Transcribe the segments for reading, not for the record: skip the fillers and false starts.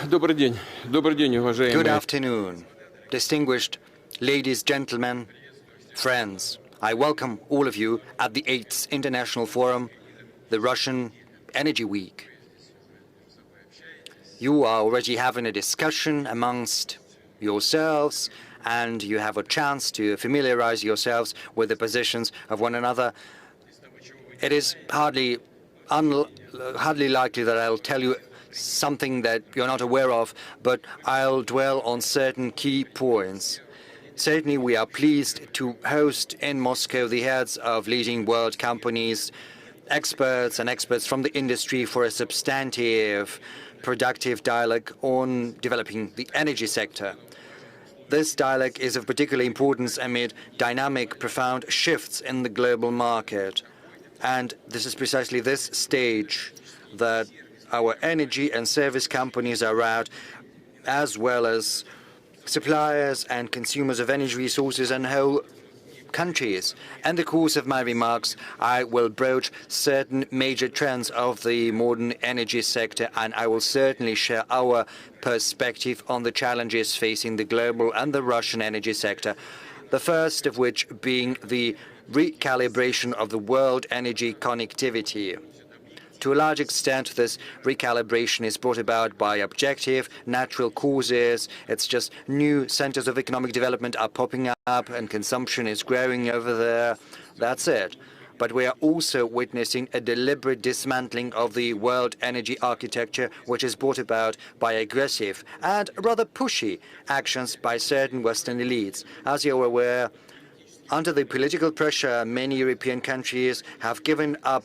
Добрый день. Добрый день, Good уважаемые. afternoon, distinguished ladies, gentlemen, friends. I welcome all of you at the 8th International Forum, the Russian Energy Week. You are already having a discussion amongst yourselves, and you have a chance to familiarize yourselves with the positions of one another. It is hardly likely that I'll tell you something that you're not aware of, but I'll dwell on certain key points. Certainly, we are pleased to host in Moscow the heads of leading world companies, experts from the industry for a substantive, productive dialogue on developing the energy sector. This dialogue is of particular importance amid dynamic, profound shifts in the global market. And this is precisely this stage that our energy and service companies are at, as well as suppliers and consumers of energy resources and whole countries. In the course of my remarks, I will broach certain major trends of the modern energy sector, and I will certainly share our perspective on the challenges facing the global and the Russian energy sector. The first of which being the recalibration of the world energy connectivity. To a large extent, this recalibration is brought about by objective, natural causes. It's just new centers of economic development are popping up and consumption is growing over there. That's it. But we are also witnessing a deliberate dismantling of the world energy architecture, which is brought about by aggressive and rather pushy actions by certain Western elites. As you're aware, under the political pressure, many European countries have given up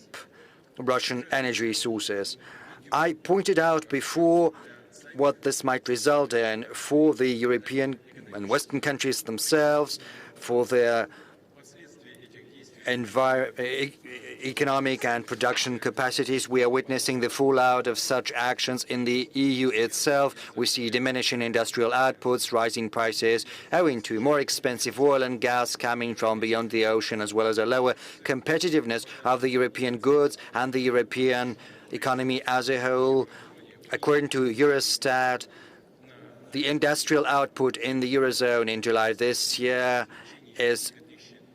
Russian energy resources. I pointed out before what this might result in for the European and Western countries themselves, for their economic and production capacities. We are witnessing the fallout of such actions in the EU itself. We see diminishing industrial outputs, rising prices, owing to more expensive oil and gas coming from beyond the ocean, as well as a lower competitiveness of the European goods and the European economy as a whole. According to Eurostat, the industrial output in the Eurozone in July this year is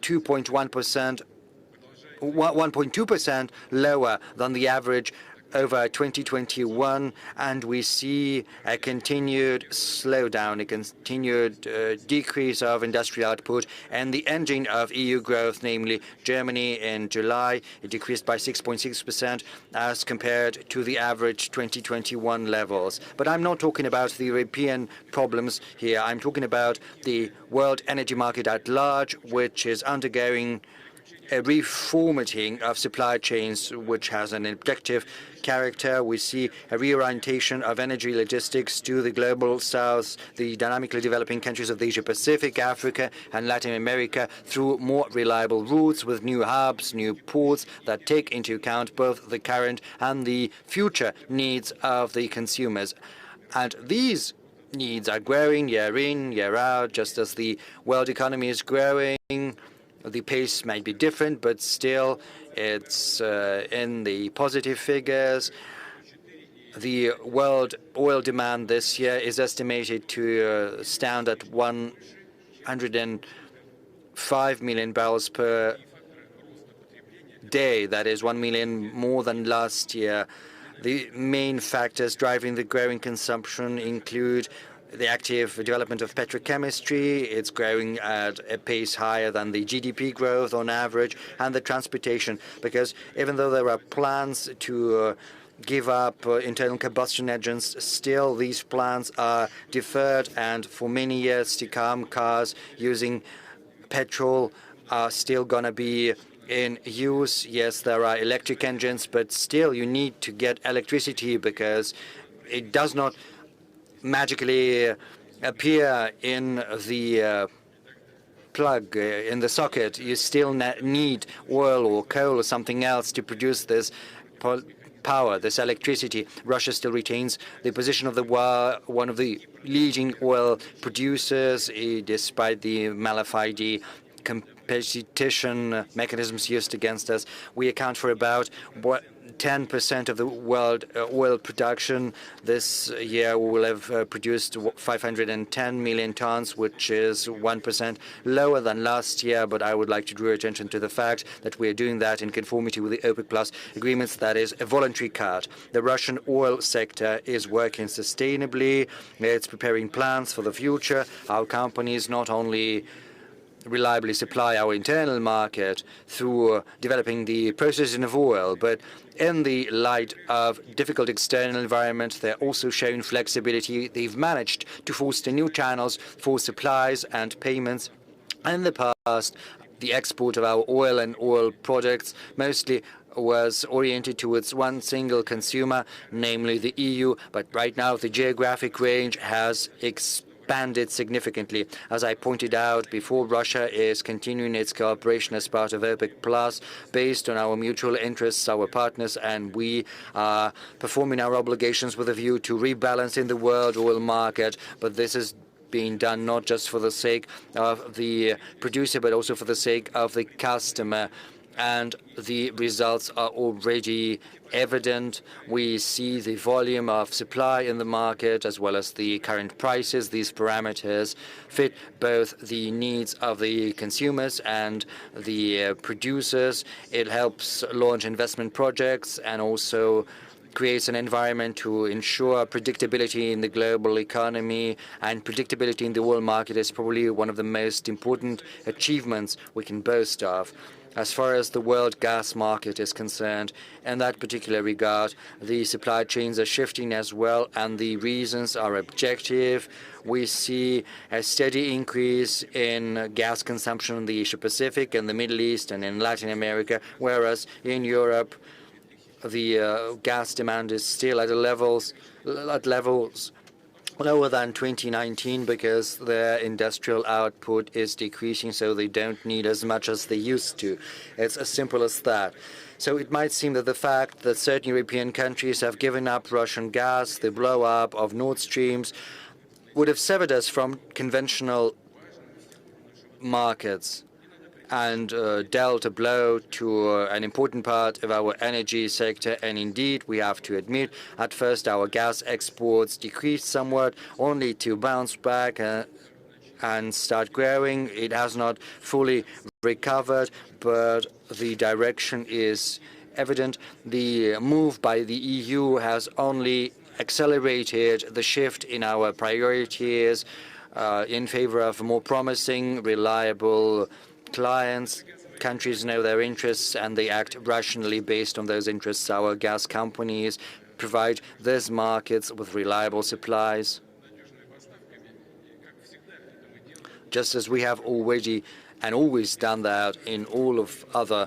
1.2% lower than the average over 2021, and we see a continued slowdown, a continued decrease of industrial output, and the engine of EU growth, namely Germany in July, it decreased by 6.6% as compared to the average 2021 levels. But I'm not talking about the European problems here. I'm talking about the world energy market at large, which is undergoing a reformatting of supply chains, which has an objective character. We see a reorientation of energy logistics to the global south, the dynamically developing countries of the Asia-Pacific, Africa, and Latin America through more reliable routes with new hubs, new ports that take into account both the current and the future needs of the consumers. And these needs are growing year in, year out, just as the world economy is growing. The pace might be different, but still it's in the positive figures. The world oil demand this year is estimated to stand at 105 million barrels per day. That is 1 million more than last year. The main factors driving the growing consumption include the active development of petrochemistry. It's growing at a pace higher than the GDP growth on average, and the transportation, because even though there are plans to give up internal combustion engines, still these plans are deferred, and for many years to come, cars using petrol are still going to be in use. Yes, there are electric engines, but still you need to get electricity because it does not magically appear in the plug, in the socket. You still need oil or coal or something else to produce this power, this electricity. Russia still retains the position of one of the leading oil producers, despite the malafide competition mechanisms used against us. We account for about 10% of the world oil production. This year we will have produced 510 million tons, which is 1% lower than last year. But I would like to draw attention to the fact that we are doing that in conformity with the OPEC Plus agreements. That is a voluntary cut. The Russian oil sector is working sustainably. It's preparing plans for the future. Our companies not only reliably supply our internal market through developing the processing of oil, but in the light of difficult external environment, they're also showing flexibility. They've managed to foster new channels for supplies and payments. In the past, the export of our oil and oil products mostly was oriented towards one single consumer, namely the EU, but right now the geographic range has expanded significantly. As I pointed out before, Russia is continuing its cooperation as part of OPEC Plus based on our mutual interests, our partners, and we are performing our obligations with a view to rebalance in the world oil market. But this is being done not just for the sake of the producer, but also for the sake of the customer. And the results are already evident. We see the volume of supply in the market as well as the current prices. These parameters fit both the needs of the consumers and the producers. It helps launch investment projects and also creates an environment to ensure predictability in the global economy, and predictability in the oil market is probably one of the most important achievements we can boast of. As far as the world gas market is concerned, in that particular regard, the supply chains are shifting as well, and the reasons are objective. We see a steady increase in gas consumption in the Asia-Pacific, in the Middle East, and in Latin America, whereas in Europe, the gas demand is still at levels lower than 2019 because their industrial output is decreasing, so they don't need as much as they used to. It's as simple as that. So it might seem that the fact that certain European countries have given up Russian gas, the blow-up of Nord Streams, would have severed us from conventional markets and dealt a blow to an important part of our energy sector. And indeed, we have to admit, at first our gas exports decreased somewhat, only to bounce back and start growing. It has not fully recovered, but the direction is evident. The move by the EU has only accelerated the shift in our priorities in favor of more promising, reliable clients. Countries know their interests and they act rationally based on those interests. Our gas companies provide these markets with reliable supplies, just as we have already and always done that in all of other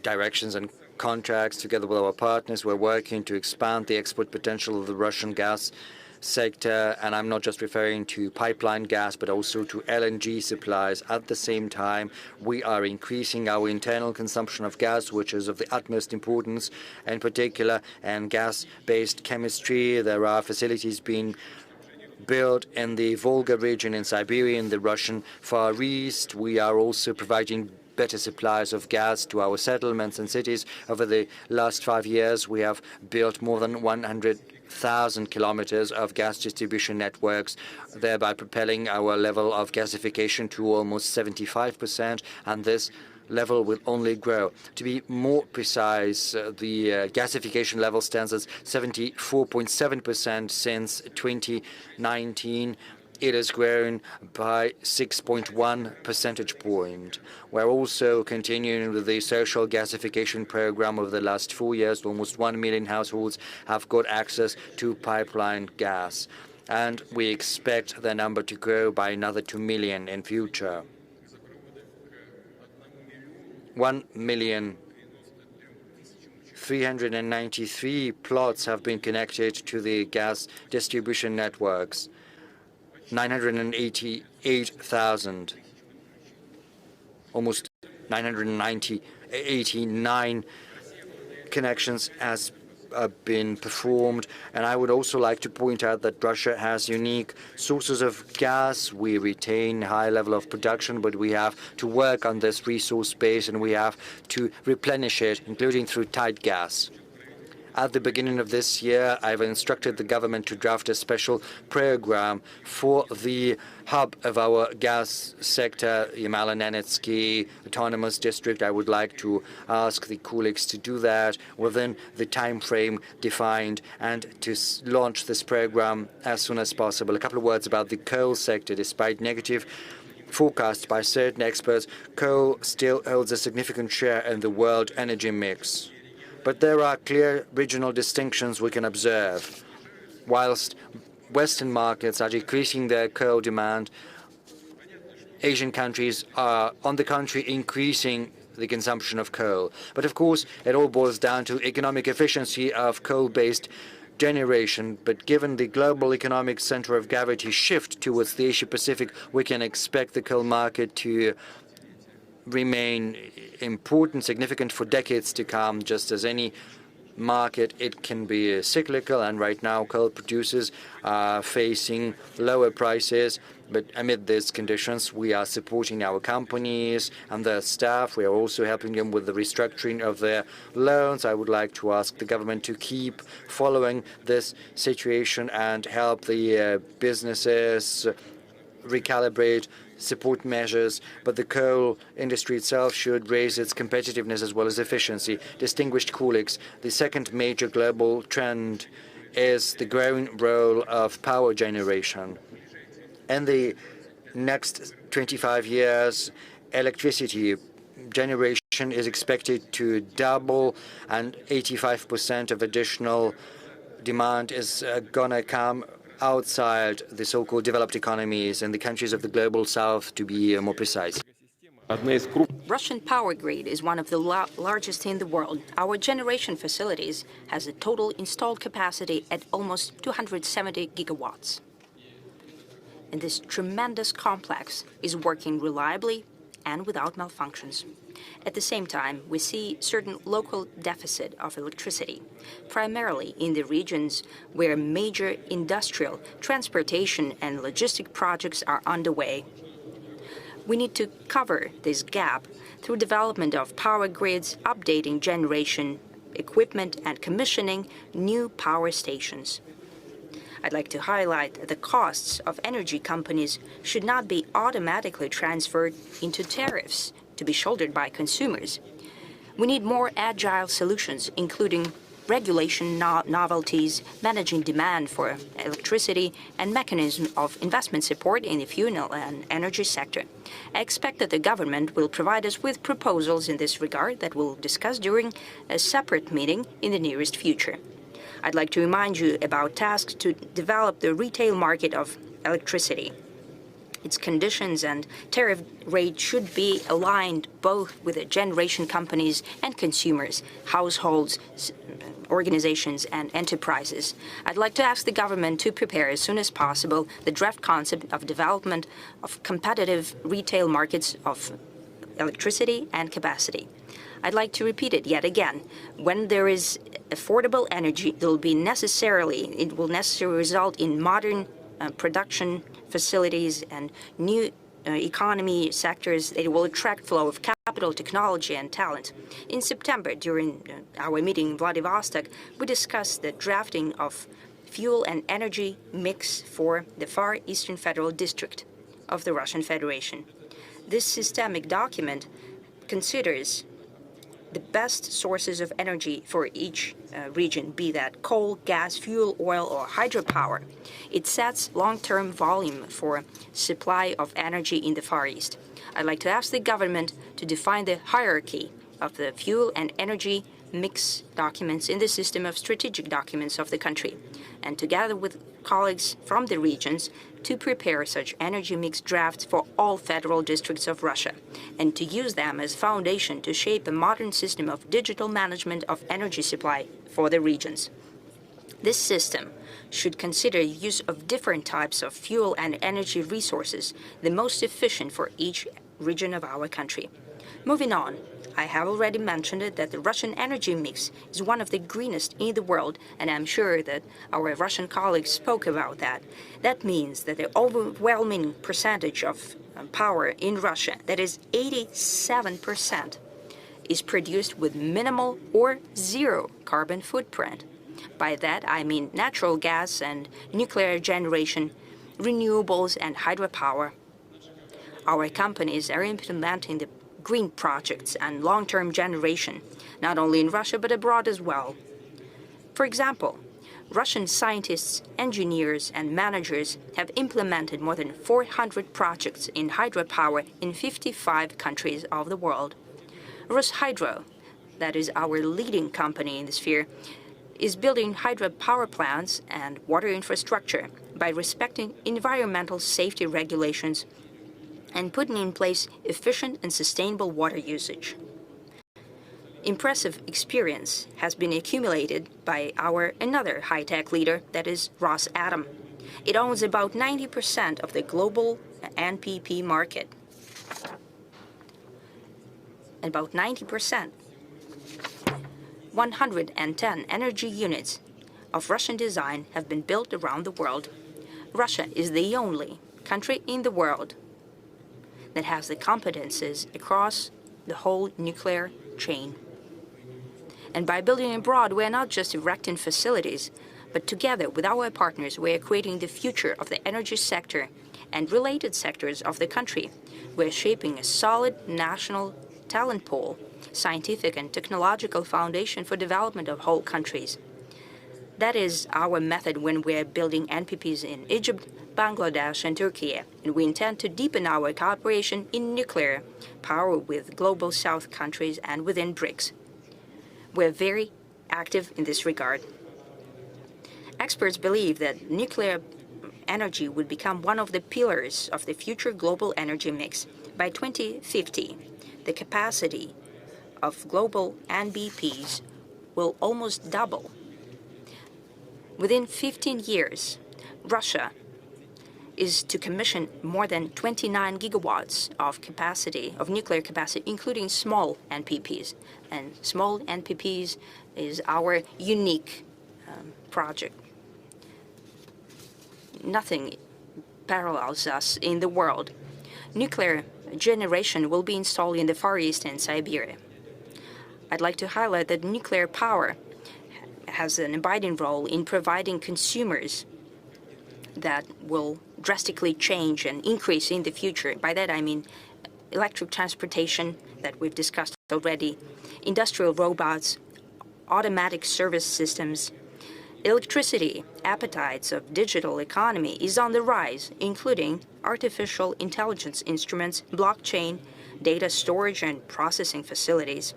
directions and contracts. Together with our partners, we're working to expand the export potential of the Russian gas sector, and I'm not just referring to pipeline gas, but also to LNG supplies. At the same time, we are increasing our internal consumption of gas, which is of the utmost importance, in particular, and gas-based chemistry. There are facilities being built in the Volga region in Siberia, in the Russian Far East. We are also providing better supplies of gas to our settlements and cities. Over the last 5 years, we have built more than 100,000 kilometers of gas distribution networks, thereby propelling our level of gasification to almost 75%, and this level will only grow. To be more precise, the gasification level stands at 74.7% since 2019. It has grown by 6.1 percentage point. We're also continuing with the social gasification program. Over the last 4 years, almost 1 million households have got access to pipeline gas, and we expect the number to grow by another 2 million in future. 1,393,000 plots have been connected to the gas distribution networks. 988,000, almost 989 connections has been performed. And I would also like to point out that Russia has unique sources of gas. We retain high level of production, but we have to work on this resource base and we have to replenish it, including through tight gas. At the beginning of this year, I've instructed the government to draft a special program for the hub of our gas sector, Yamalo-Nenetsky Autonomous District. I would like to ask the colleagues to do that within the time frame defined and to launch this program as soon as possible. A couple of words about the coal sector. Despite negative forecasts by certain experts, coal still holds a significant share in the world energy mix. But there are clear regional distinctions we can observe. Whilst Western markets are decreasing their coal demand, Asian countries are, on the contrary, increasing the consumption of coal. But of course, it all boils down to economic efficiency of coal-based generation. But given the global economic center of gravity shift towards the Asia-Pacific, we can expect the coal market to remain important, significant for decades to come. Just as any market, it can be cyclical, and right now coal producers are facing lower prices. But amid these conditions, we are supporting our companies and their staff. We are also helping them with the restructuring of their loans. I would like to ask the government to keep following this situation and help the businesses recalibrate support measures, but the coal industry itself should raise its competitiveness as well as efficiency. Distinguished colleagues, the second major global trend is the growing role of power generation. In the next 25 years, electricity generation is expected to double, and 85% of additional demand is going to come outside the so-called developed economies and the countries of the global south, to be more precise. Russian power grid is one of the largest in the world. Our generation facilities has a total installed capacity at almost 270 gigawatts. And this tremendous complex is working reliably and without malfunctions. At the same time, we see certain local deficit of electricity, primarily in the regions where major industrial, transportation and logistic projects are underway. We need to cover this gap through development of power grids, updating generation equipment and commissioning new power stations. I'd like to highlight that the costs of energy companies should not be automatically transferred into tariffs to be shouldered by consumers. We need more agile solutions, including regulation novelties, managing demand for electricity, and mechanism of investment support in the fuel and energy sector. I expect that the government will provide us with proposals in this regard that we'll discuss during a separate meeting in the nearest future. I'd like to remind you about tasks to develop the retail market of electricity. Its conditions and tariff rate should be aligned both with the generation companies and consumers, households, organizations, and enterprises. I'd like to ask the government to prepare as soon as possible the draft concept of development of competitive retail markets of electricity and capacity. I'd like to repeat it yet again. When there is affordable energy, it will necessarily result in modern production facilities and new economy sectors that will attract flow of capital, technology, and talent. In September, during our meeting in Vladivostok, we discussed the drafting of fuel and energy mix for the Far Eastern Federal District of the Russian Federation. This systemic document considers the best sources of energy for each region, be that coal, gas, fuel, oil, or hydropower. It sets long-term volume for supply of energy in the Far East. I'd like to ask the government to define the hierarchy of the fuel and energy mix documents in the system of strategic documents of the country, and together with colleagues from the regions, to prepare such energy mix drafts for all federal districts of Russia, and to use them as foundation to shape a modern system of digital management of energy supply for the regions. This system should consider use of different types of fuel and energy resources, the most efficient for each region of our country. Moving on, I have already mentioned it that the Russian energy mix is one of the greenest in the world, and I'm sure that our Russian colleagues spoke about that. That means that the overwhelming percentage of power in Russia, that is 87%, is produced with minimal or zero carbon footprint. By that, I mean natural gas and nuclear generation, renewables and hydropower. Our companies are implementing the green projects and long-term generation, not only in Russia but abroad as well. For example, Russian scientists, engineers, and managers have implemented more than 400 projects in hydropower in 55 countries of the world. Rosatom, that is our leading company in the sphere, is building hydropower plants and water infrastructure by respecting environmental safety regulations and putting in place efficient and sustainable water usage. Impressive experience has been accumulated by our another high-tech leader, that is Rosatom. It owns about 90% of the global NPP market. About 90%. 110 energy units of Russian design have been built around the world. Russia is the only country in the world that has the competences across the whole nuclear chain. And by building abroad, we are not just erecting facilities, but together with our partners, we are creating the future of the energy sector and related sectors of the country. We are shaping a solid national talent pool, scientific and technological foundation for development of whole countries. That is our method when we are building NPPs in Egypt, Bangladesh, and Turkey, and we intend to deepen our cooperation in nuclear power with Global South countries and within BRICS. We're very active in this regard. Experts believe that nuclear energy would become one of the pillars of the future global energy mix. By 2050, the capacity of global NBPs will almost double. Within 15 years, Russia is to commission more than 29 gigawatts of capacity, of nuclear capacity, including small NPPs. And small NPPs is our unique project. Nothing parallels us in the world. Nuclear generation will be installed in the Far East and Siberia. I'd like to highlight that nuclear power has an abiding role in providing consumers that will drastically change and increase in the future. By that I mean electric transportation that we've discussed already, industrial robots, automatic service systems. Electricity appetites of digital economy is on the rise, including artificial intelligence instruments, blockchain, data storage and processing facilities.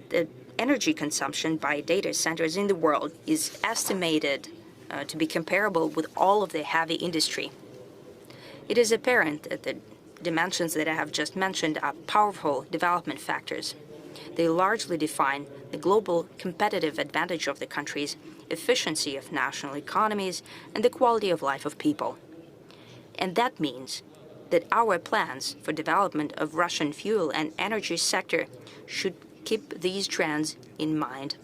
The energy consumption by data centers in the world is estimated to be comparable with all of the heavy industry. It is apparent that the dimensions that I have just mentioned are powerful development factors. They largely define the global competitive advantage of the countries, efficiency of national economies, and the quality of life of people. And that means that our plans for development of Russian fuel and energy sector should keep these trends in mind.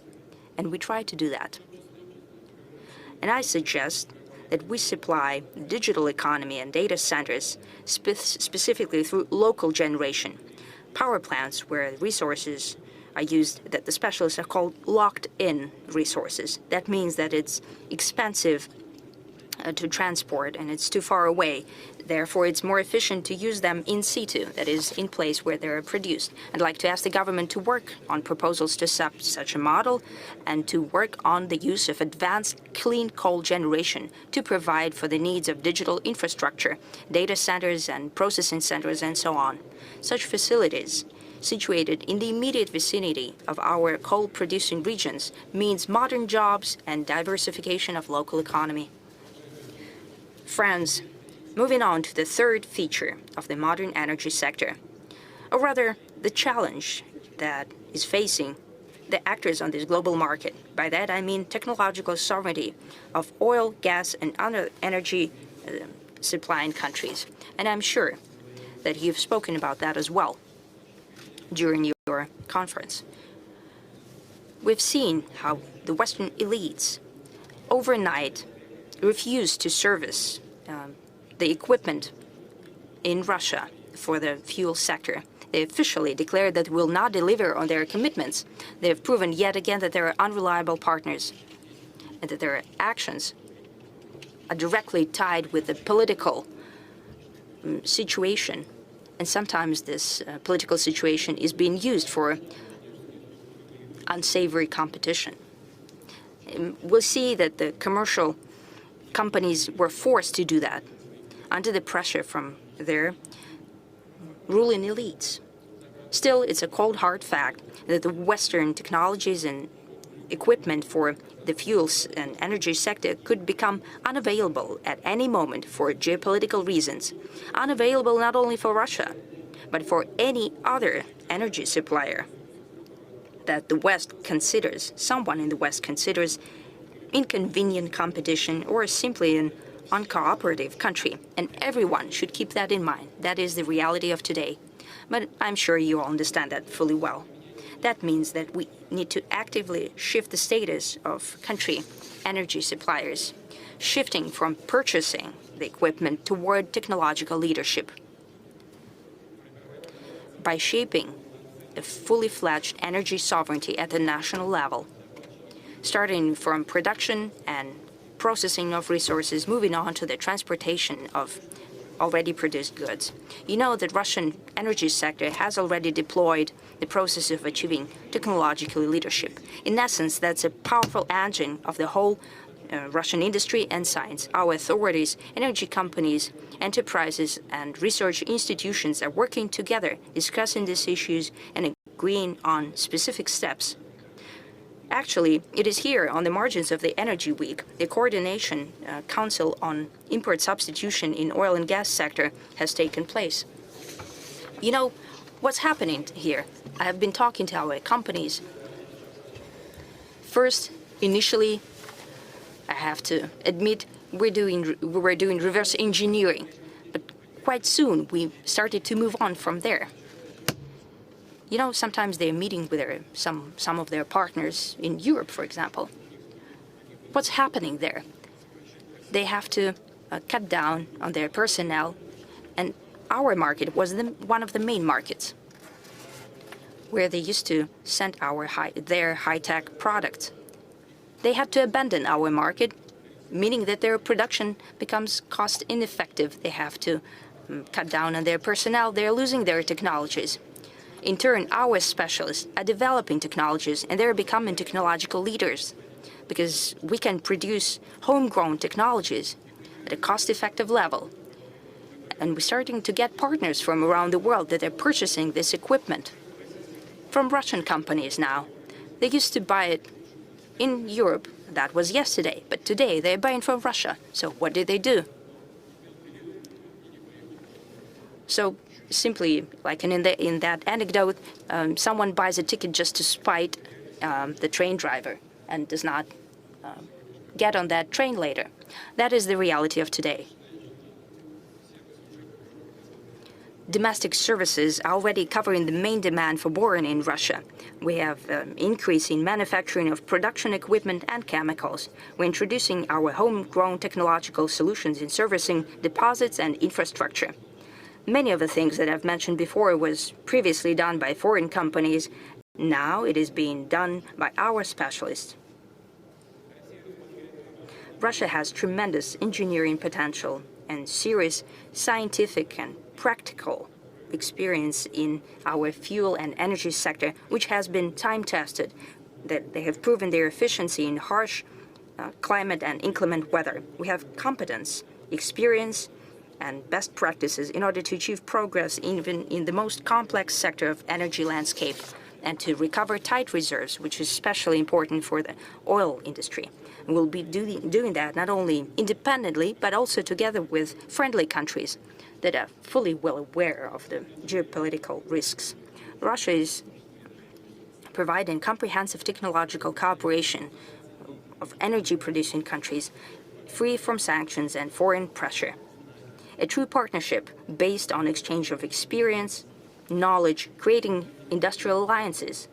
And we try to do that. And I suggest that we supply digital economy and data centers specifically through local generation, power plants where resources are used that the specialists are called locked-in resources. That means that it's expensive to transport and it's too far away. Therefore, it's more efficient to use them in situ, that is, in place where they're produced. I'd like to ask the government to work on proposals to such a model and to work on the use of advanced clean coal generation to provide for the needs of digital infrastructure, data centers and processing centers and so on. Such facilities situated in the immediate vicinity of our coal-producing regions means modern jobs and diversification of local economy. Friends, moving on to the third feature of the modern energy sector, or rather the challenge that is facing the actors on this global market. By that I mean technological sovereignty of oil, gas, and other energy supplying countries. And I'm sure that you've spoken about that as well during your conference. We've seen how the Western elites overnight refused to service the equipment in Russia for the fuel sector. They officially declared that will not deliver on their commitments. They have proven yet again that they are unreliable partners and that their actions are directly tied with the political situation. And sometimes this political situation is being used for unsavory competition. We'll see that the commercial companies were forced to do that under the pressure from their ruling elites. Still, it's a cold hard fact that the Western technologies and equipment for the fuels and energy sector could become unavailable at any moment for geopolitical reasons. Unavailable not only for Russia, but for any other energy supplier that the West considers, someone in the West considers inconvenient competition or simply an uncooperative country. And everyone should keep that in mind. That is the reality of today. But I'm sure you all understand that fully well. That means that we need to actively shift the status of country energy suppliers, shifting from purchasing the equipment toward technological leadership. By shaping a fully fledged energy sovereignty at the national level, starting from production and processing of resources, moving on to the transportation of already produced goods. You know that Russian energy sector has already deployed the process of achieving technological leadership. In essence, that's a powerful engine of the whole Russian industry and science. Our authorities, energy companies, enterprises, and research institutions are working together, discussing these issues and agreeing on specific steps. Actually, it is here on the margins of the Energy Week, the Coordination Council on Import Substitution in Oil and Gas sector has taken place. You know, what's happening here? I have been talking to our companies. First, initially, I have to admit, we were doing reverse engineering, but quite soon we started to move on from there. You know, sometimes they're meeting with some of their partners in Europe, for example. What's happening there? They have to cut down on their personnel, and our market was one of the main markets where they used to send their high-tech products. They had to abandon our market, meaning that their production becomes cost ineffective. They have to cut down on their personnel. They're losing their technologies. In turn, our specialists are developing technologies, and they're becoming technological leaders because we can produce homegrown technologies at a cost-effective level. And we're starting to get partners from around the world that are purchasing this equipment from Russian companies now. They used to buy it in Europe. That was yesterday, but today they're buying from Russia. So what did they do? So simply, like in that anecdote, someone buys a ticket just to spite the train driver and does not get on that train later. That is the reality of today. Domestic services are already covering the main demand for boron in Russia. We have increase in manufacturing of production equipment and chemicals. We're introducing our homegrown technological solutions in servicing deposits and infrastructure. Many of the things that I've mentioned before was previously done by foreign companies. Now it is being done by our specialists. Russia has tremendous engineering potential and serious scientific and practical experience in our fuel and energy sector, which has been time-tested, that they have proven their efficiency in harsh climate and inclement weather. We have competence, experience, and best practices in order to achieve progress even in the most complex sector of energy landscape and to recover tight reserves, which is especially important for the oil industry. And we'll be doing that not only independently, but also together with friendly countries that are fully well aware of the geopolitical risks. Russia is providing comprehensive technological cooperation of energy-producing countries free from sanctions and foreign pressure. A true partnership based on exchange of experience, knowledge, creating industrial alliances,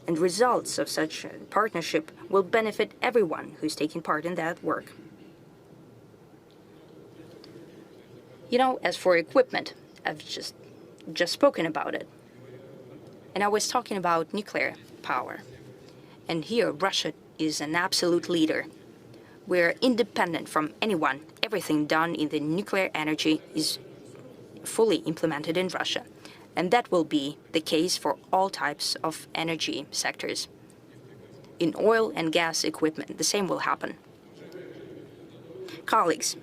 and results of such a partnership will benefit everyone who's taking part in that work. You know, as for equipment, I've just spoken about it. And I was talking about nuclear power. And here, Russia is an absolute leader. We're independent from anyone. Everything done in the nuclear energy is fully implemented in Russia. And that will be the case for all types of energy sectors. In oil and gas equipment, the same will happen. Colleagues,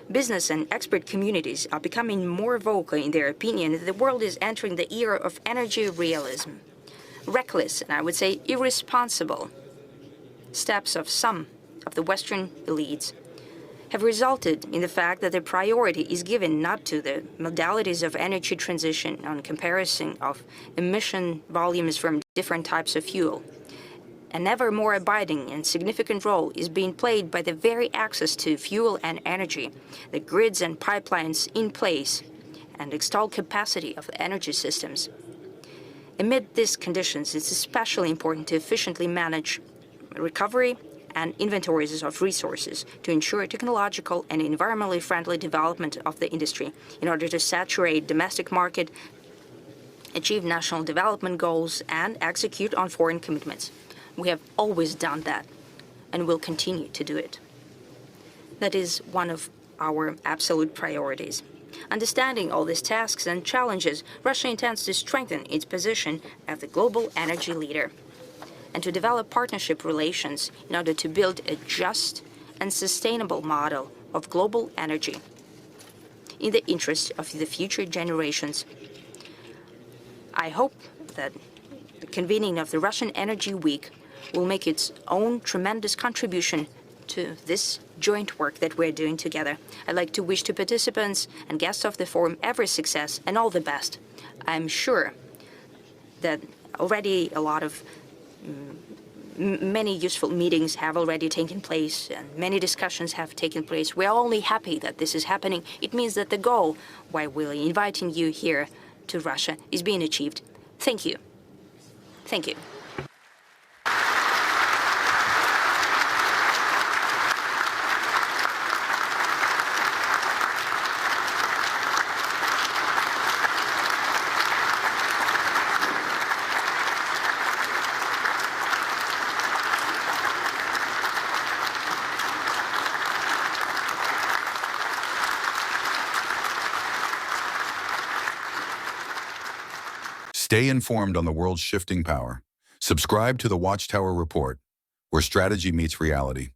business and expert communities are becoming more vocal in their opinion that the world is entering the era of energy realism. Reckless, and I would say irresponsible, steps of some of the Western elites have resulted in the fact that the priority is given not to the modalities of energy transition on comparison of emission volumes from different types of fuel. An ever more abiding and significant role is being played by the very access to fuel and energy, the grids and pipelines in place, and installed capacity of the energy systems. Amid these conditions, it's especially important to efficiently manage recovery and inventories of resources to ensure technological and environmentally friendly development of the industry in order to saturate domestic market, achieve national development goals, and execute on foreign commitments. We have always done that, and will continue to do it. That is one of our absolute priorities. Understanding all these tasks and challenges, Russia intends to strengthen its position as the global energy leader and to develop partnership relations in order to build a just and sustainable model of global energy in the interest of the future generations. I hope that the convening of the Russian Energy Week will make its own tremendous contribution to this joint work that we're doing together. I'd like to wish to participants and guests of the forum every success and all the best. I'm sure that already a lot of many useful meetings have already taken place and many discussions have taken place. We're only happy that this is happening. It means that the goal, why we're inviting you here to Russia, is being achieved. Thank you. Thank you. Stay informed on the world's shifting power. Subscribe to the Watchtower Report, where strategy meets reality.